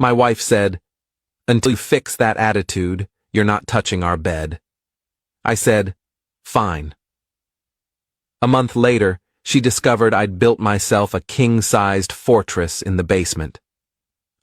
My wife said, "Until you fix that attitude, you're not touching our bed." I said, "Fine." A month later, she discovered I'd built myself a king-sized fortress in the basement.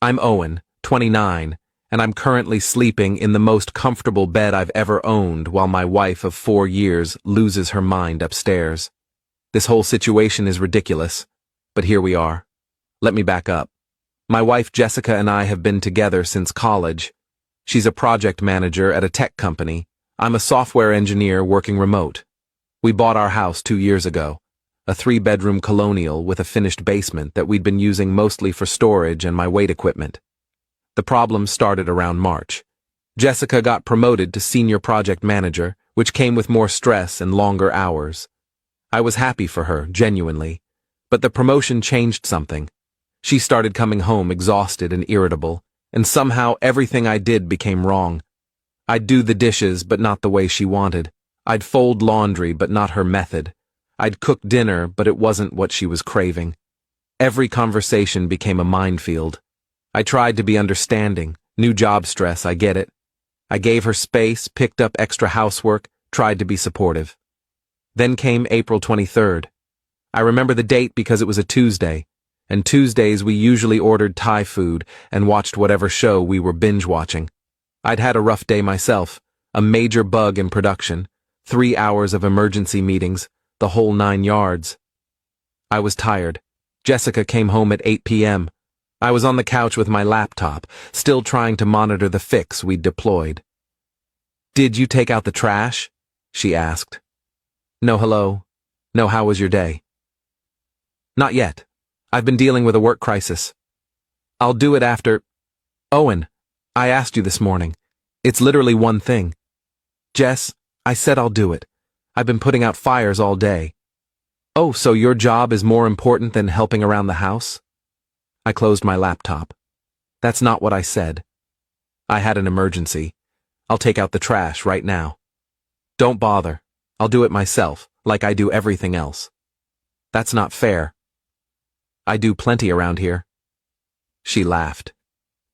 I'm Owen, 29, and I'm currently sleeping in the most comfortable bed I've ever owned while my wife of 4 years loses her mind upstairs. This whole situation is ridiculous, but here we are. Let me back up. My wife Jessica and I have been together since college. She's a project manager at a tech company. I'm a software engineer working remote. We bought our house 2 years ago, a 3-bedroom colonial with a finished basement that we'd been using mostly for storage and my weight equipment. The problem started around March. Jessica got promoted to senior project manager, which came with more stress and longer hours. I was happy for her, genuinely, but the promotion changed something. She started coming home exhausted and irritable, and somehow everything I did became wrong. I'd do the dishes, but not the way she wanted. I'd fold laundry, but not her method. I'd cook dinner, but it wasn't what she was craving. Every conversation became a minefield. I tried to be understanding. New job stress, I get it. I gave her space, picked up extra housework, tried to be supportive. Then came April 23rd. I remember the date because it was a Tuesday, and Tuesdays we usually ordered Thai food and watched whatever show we were binge-watching. I'd had a rough day myself, a major bug in production, 3 hours of emergency meetings, the whole 9 yards. I was tired. Jessica came home at 8 p.m. I was on the couch with my laptop, still trying to monitor the fix we'd deployed. "Did you take out the trash?" she asked. "No, hello. No, how was your day?" "Not yet. I've been dealing with a work crisis. I'll do it after—" "Owen, I asked you this morning. It's literally one thing." "Jess, I said I'll do it. I've been putting out fires all day." "Oh, so your job is more important than helping around the house?" I closed my laptop. "That's not what I said. I had an emergency. I'll take out the trash right now." "Don't bother. I'll do it myself, like I do everything else." "That's not fair. I do plenty around here." She laughed.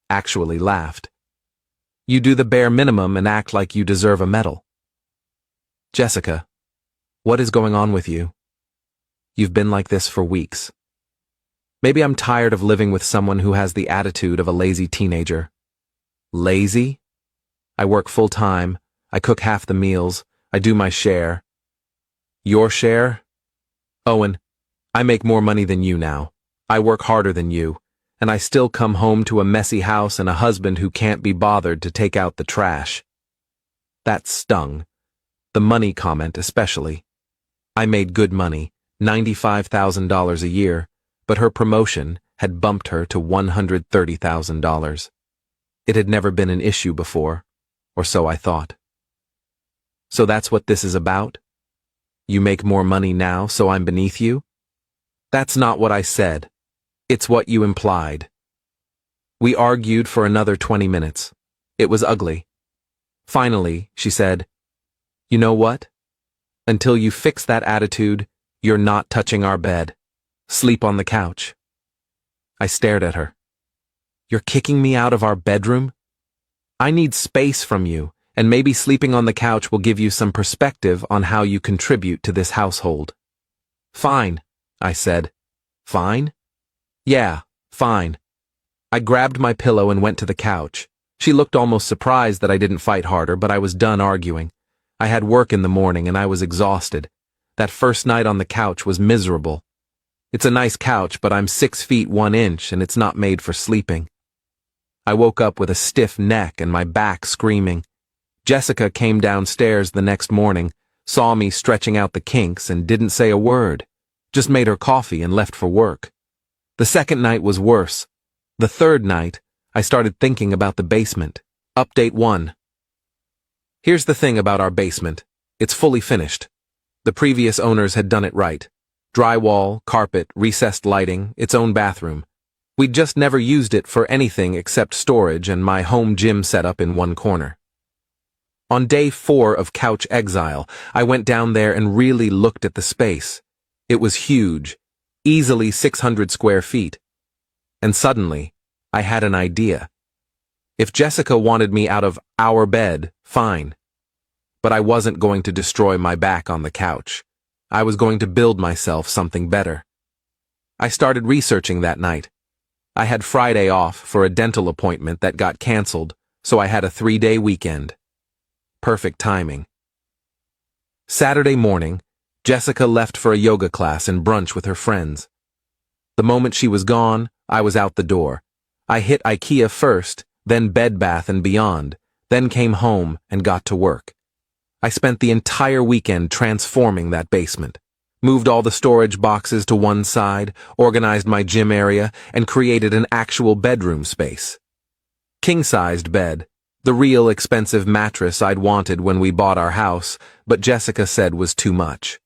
Actually laughed. "You do the bare minimum and act like you deserve a medal." "Jessica, what is going on with you? You've been like this for weeks." "Maybe I'm tired of living with someone who has the attitude of a lazy teenager." "Lazy? I work full-time, I cook half the meals, I do my share." "Your share?" "Owen, I make more money than you now. I work harder than you, and I still come home to a messy house and a husband who can't be bothered to take out the trash." That stung. The money comment especially. I made good money, $95,000 a year, but her promotion had bumped her to $130,000. It had never been an issue before, or so I thought. "So that's what this is about? You make more money now, so I'm beneath you?" "That's not what I said. It's what you implied." We argued for another 20 minutes. It was ugly. Finally, she said, "You know what? Until you fix that attitude, you're not touching our bed. Sleep on the couch." I stared at her. "You're kicking me out of our bedroom? I need space from you, and maybe sleeping on the couch will give you some perspective on how you contribute to this household." "Fine," I said. "Fine?" "Yeah, fine." I grabbed my pillow and went to the couch. She looked almost surprised that I didn't fight harder, but I was done arguing. I had work in the morning and I was exhausted. That first night on the couch was miserable. It's a nice couch, but I'm 6 feet 1 inch and it's not made for sleeping. I woke up with a stiff neck and my back screaming. Jessica came downstairs the next morning, saw me stretching out the kinks and didn't say a word, just made her coffee and left for work. The second night was worse. The third night, I started thinking about the basement. Update 1. Here's the thing about our basement. It's fully finished. The previous owners had done it right. Drywall, carpet, recessed lighting, its own bathroom. We'd just never used it for anything except storage and my home gym setup in one corner. On day 4 of couch exile, I went down there and really looked at the space. It was huge, easily 600 square feet. And suddenly, I had an idea. If Jessica wanted me out of our bed, fine. But I wasn't going to destroy my back on the couch. I was going to build myself something better. I started researching that night. I had Friday off for a dental appointment that got canceled, so I had a 3-day weekend. Perfect timing. Saturday morning, Jessica left for a yoga class and brunch with her friends. The moment she was gone, I was out the door. I hit IKEA first, then Bed Bath & Beyond, then came home and got to work. I spent the entire weekend transforming that basement. Moved all the storage boxes to one side, organized my gym area, and created an actual bedroom space. King-sized bed, the real expensive mattress I'd wanted when we bought our house, but Jessica said was too much.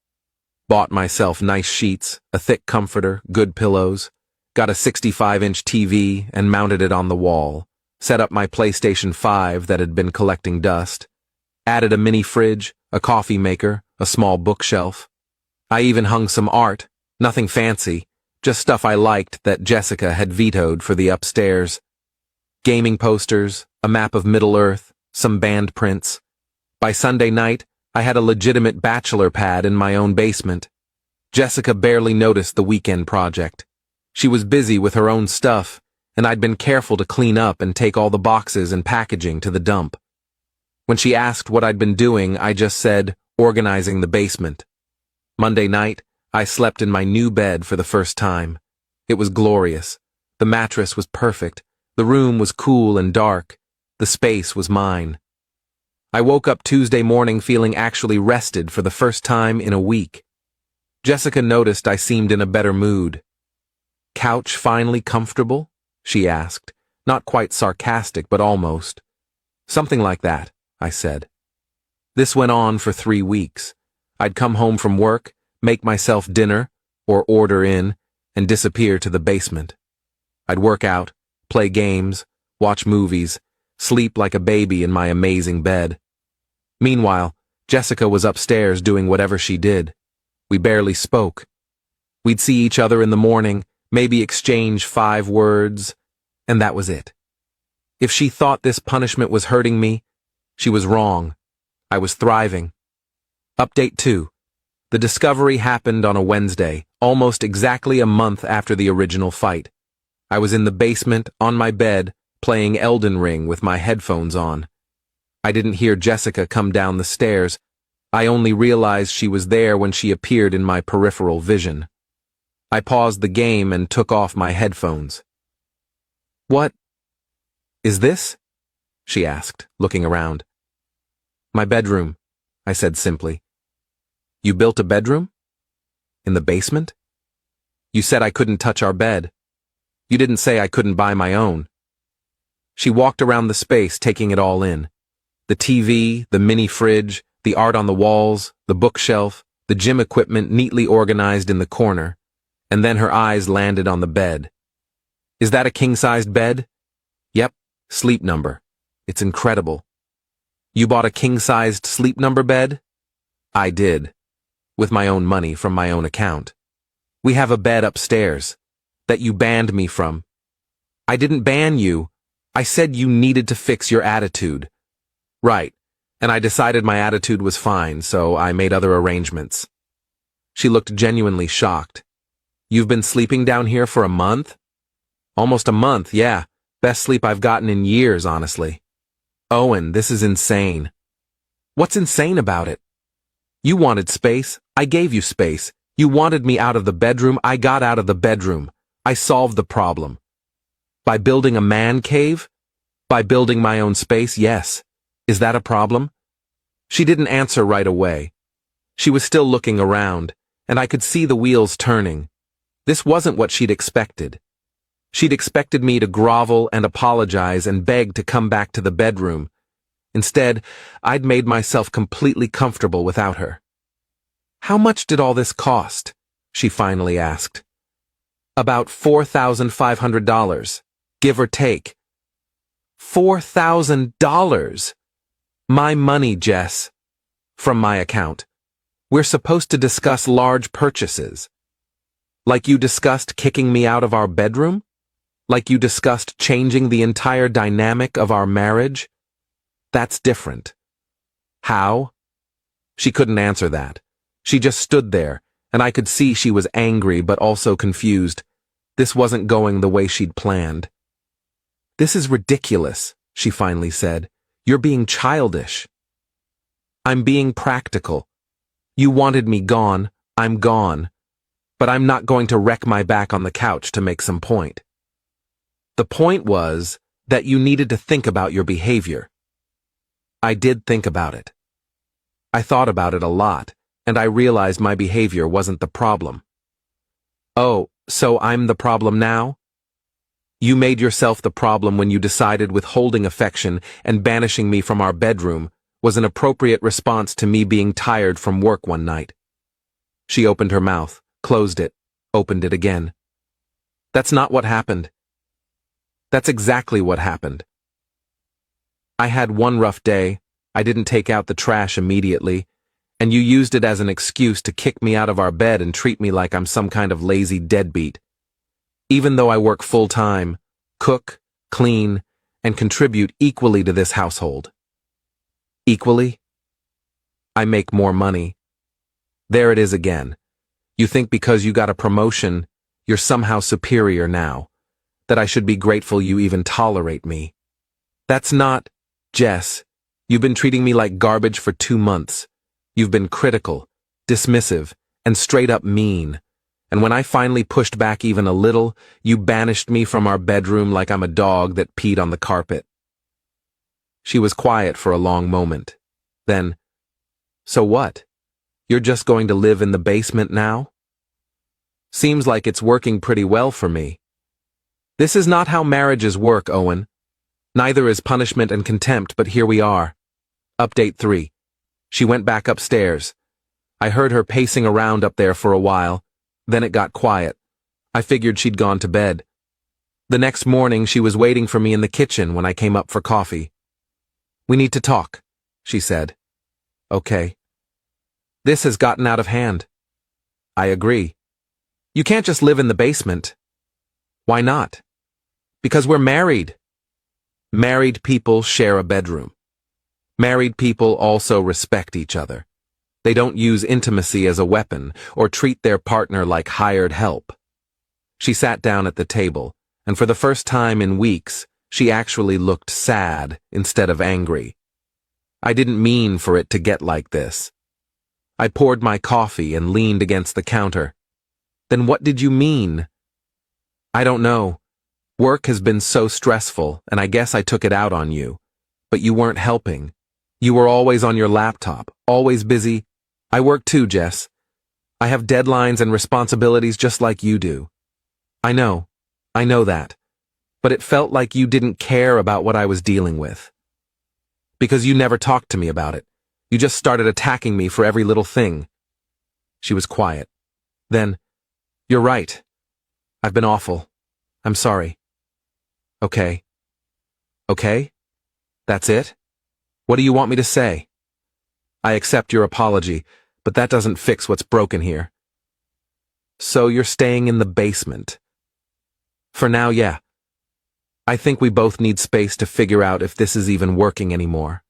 Bought myself nice sheets, a thick comforter, good pillows, got a 65-inch TV and mounted it on the wall, set up my PlayStation 5 that had been collecting dust, added a mini fridge, a coffee maker, a small bookshelf. I even hung some art, nothing fancy, just stuff I liked that Jessica had vetoed for the upstairs. Gaming posters, a map of Middle-earth, some band prints. By Sunday night, I had a legitimate bachelor pad in my own basement. Jessica barely noticed the weekend project. She was busy with her own stuff, and I'd been careful to clean up and take all the boxes and packaging to the dump. When she asked what I'd been doing, I just said, organizing the basement. Monday night, I slept in my new bed for the first time. It was glorious. The mattress was perfect. The room was cool and dark. The space was mine. I woke up Tuesday morning feeling actually rested for the first time in a week. Jessica noticed I seemed in a better mood. "Couch finally comfortable?" she asked, not quite sarcastic, but almost. "Something like that," I said. This went on for 3 weeks. I'd come home from work, make myself dinner, or order in, and disappear to the basement. I'd work out, play games, watch movies, sleep like a baby in my amazing bed. Meanwhile, Jessica was upstairs doing whatever she did. We barely spoke. We'd see each other in the morning, maybe exchange 5 words, and that was it. If she thought this punishment was hurting me, she was wrong. I was thriving. Update 2. The discovery happened on a Wednesday, almost exactly a month after the original fight. I was in the basement, on my bed, playing Elden Ring with my headphones on. I didn't hear Jessica come down the stairs. I only realized she was there when she appeared in my peripheral vision. I paused the game and took off my headphones. "What is this?" she asked, looking around. "My bedroom," I said simply. "You built a bedroom? In the basement? You said I couldn't touch our bed. You didn't say I couldn't buy my own." She walked around the space, taking it all in. The TV, the mini fridge, the art on the walls, the bookshelf, the gym equipment neatly organized in the corner, and then her eyes landed on the bed. "Is that a king-sized bed?" "Yep, sleep number. It's incredible." "You bought a king-sized sleep number bed?" "I did. With my own money from my own account. We have a bed upstairs that you banned me from." "I didn't ban you. I said you needed to fix your attitude." "Right, and I decided my attitude was fine, so I made other arrangements." She looked genuinely shocked. "You've been sleeping down here for a month?" "Almost a month, yeah. Best sleep I've gotten in years, honestly." "Owen, this is insane." "What's insane about it?" "You wanted space. I gave you space. You wanted me out of the bedroom. I got out of the bedroom. I solved the problem. By building a man cave? By building my own space, yes. Is that a problem?" She didn't answer right away. She was still looking around, and I could see the wheels turning. This wasn't what she'd expected. She'd expected me to grovel and apologize and beg to come back to the bedroom. Instead, I'd made myself completely comfortable without her. "How much did all this cost?" she finally asked. "About $4,500, give or take." $4,000! My money, Jess. From my account. We're supposed to discuss large purchases. Like you discussed kicking me out of our bedroom? Like you discussed changing the entire dynamic of our marriage? That's different. How? She couldn't answer that. She just stood there, and I could see she was angry but also confused. This wasn't going the way she'd planned. "This is ridiculous," she finally said. "You're being childish." "I'm being practical. You wanted me gone, I'm gone. But I'm not going to wreck my back on the couch to make some point." The point was that you needed to think about your behavior. I did think about it. I thought about it a lot, and I realized my behavior wasn't the problem. "Oh, so I'm the problem now?" "You made yourself the problem when you decided withholding affection and banishing me from our bedroom was an appropriate response to me being tired from work one night." She opened her mouth, closed it, opened it again. "That's not what happened." "That's exactly what happened. I had one rough day, I didn't take out the trash immediately, and you used it as an excuse to kick me out of our bed and treat me like I'm some kind of lazy deadbeat. Even though I work full-time, cook, clean, and contribute equally to this household." "Equally?" "I make more money." There it is again. You think because you got a promotion, you're somehow superior now, that I should be grateful you even tolerate me. That's not, Jess, you've been treating me like garbage for 2 months. You've been critical, dismissive, and straight up mean. And when I finally pushed back even a little, you banished me from our bedroom like I'm a dog that peed on the carpet. She was quiet for a long moment. Then, "So what? You're just going to live in the basement now?" "Seems like it's working pretty well for me." "This is not how marriages work, Owen. Neither is punishment and contempt, but here we are." Update 3. She went back upstairs. I heard her pacing around up there for a while. Then it got quiet. I figured she'd gone to bed. The next morning she was waiting for me in the kitchen when I came up for coffee. "We need to talk," she said. "Okay." "This has gotten out of hand." "I agree." "You can't just live in the basement." "Why not?" "Because we're married." Married people share a bedroom. Married people also respect each other. They don't use intimacy as a weapon or treat their partner like hired help. She sat down at the table, and for the first time in weeks, she actually looked sad instead of angry. I didn't mean for it to get like this. I poured my coffee and leaned against the counter. "Then what did you mean?" "I don't know. Work has been so stressful, and I guess I took it out on you. But you weren't helping. You were always on your laptop, always busy. I work too, Jess. I have deadlines and responsibilities just like you do. I know that. But it felt like you didn't care about what I was dealing with. Because you never talked to me about it. You just started attacking me for every little thing." She was quiet. Then, "You're right. I've been awful. I'm sorry." "Okay." "Okay? That's it? What do you want me to say?" "I accept your apology, but that doesn't fix what's broken here." "So you're staying in the basement?" "For now, yeah. I think we both need space to figure out if this is even working anymore."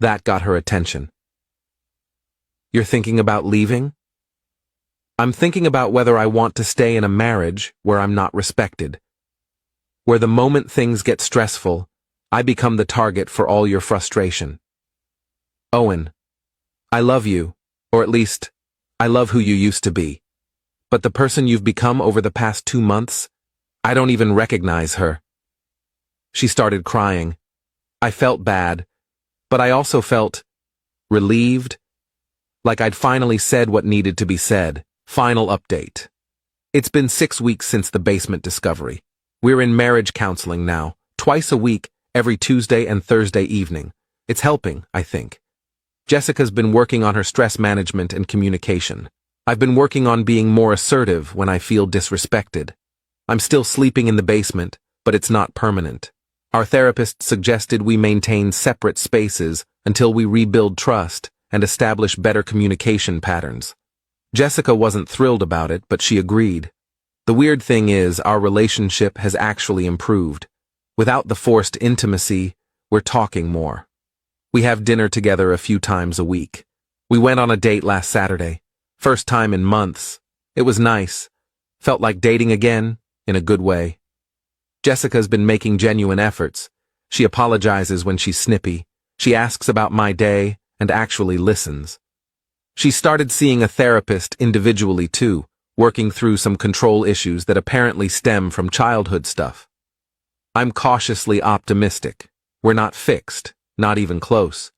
That got her attention. "You're thinking about leaving?" "I'm thinking about whether I want to stay in a marriage where I'm not respected. Where the moment things get stressful, I become the target for all your frustration. Owen, I love you, or at least, I love who you used to be. But the person you've become over the past 2 months, I don't even recognize her." She started crying. I felt bad, but I also felt relieved, like I'd finally said what needed to be said. Final update. It's been 6 weeks since the basement discovery. We're in marriage counseling now, twice a week, every Tuesday and Thursday evening. It's helping, I think. Jessica's been working on her stress management and communication. I've been working on being more assertive when I feel disrespected. I'm still sleeping in the basement, but it's not permanent. Our therapist suggested we maintain separate spaces until we rebuild trust and establish better communication patterns. Jessica wasn't thrilled about it, but she agreed. The weird thing is, our relationship has actually improved. Without the forced intimacy, we're talking more. We have dinner together a few times a week. We went on a date last Saturday. First time in months. It was nice. Felt like dating again, in a good way. Jessica's been making genuine efforts. She apologizes when she's snippy. She asks about my day and actually listens. She started seeing a therapist individually too, working through some control issues that apparently stem from childhood stuff. I'm cautiously optimistic. We're not fixed, not even close.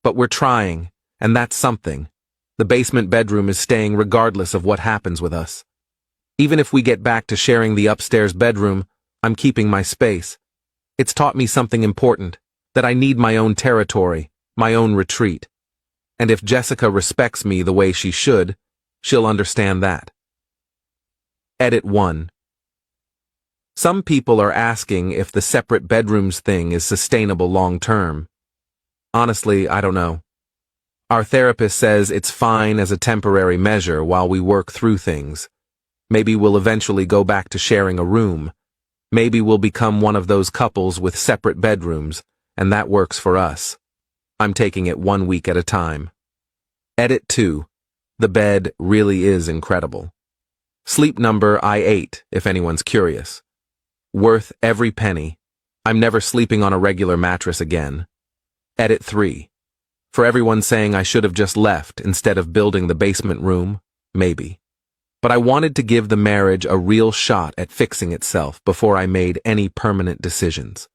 But we're trying, and that's something. The basement bedroom is staying regardless of what happens with us. Even if we get back to sharing the upstairs bedroom, I'm keeping my space. It's taught me something important, that I need my own territory, my own retreat. And if Jessica respects me the way she should, she'll understand that. Edit 1. Some people are asking if the separate bedrooms thing is sustainable long-term. Honestly, I don't know. Our therapist says it's fine as a temporary measure while we work through things. Maybe we'll eventually go back to sharing a room. Maybe we'll become one of those couples with separate bedrooms, and that works for us. I'm taking it 1 week at a time. Edit 2. The bed really is incredible. Sleep number I8, if anyone's curious. Worth every penny. I'm never sleeping on a regular mattress again. Edit 3. For everyone saying I should have just left instead of building the basement room, maybe. But I wanted to give the marriage a real shot at fixing itself before I made any permanent decisions.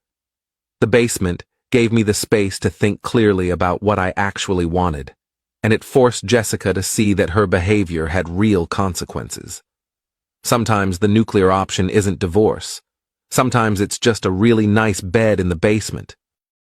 The basement gave me the space to think clearly about what I actually wanted, and it forced Jessica to see that her behavior had real consequences. Sometimes the nuclear option isn't divorce. Sometimes it's just a really nice bed in the basement.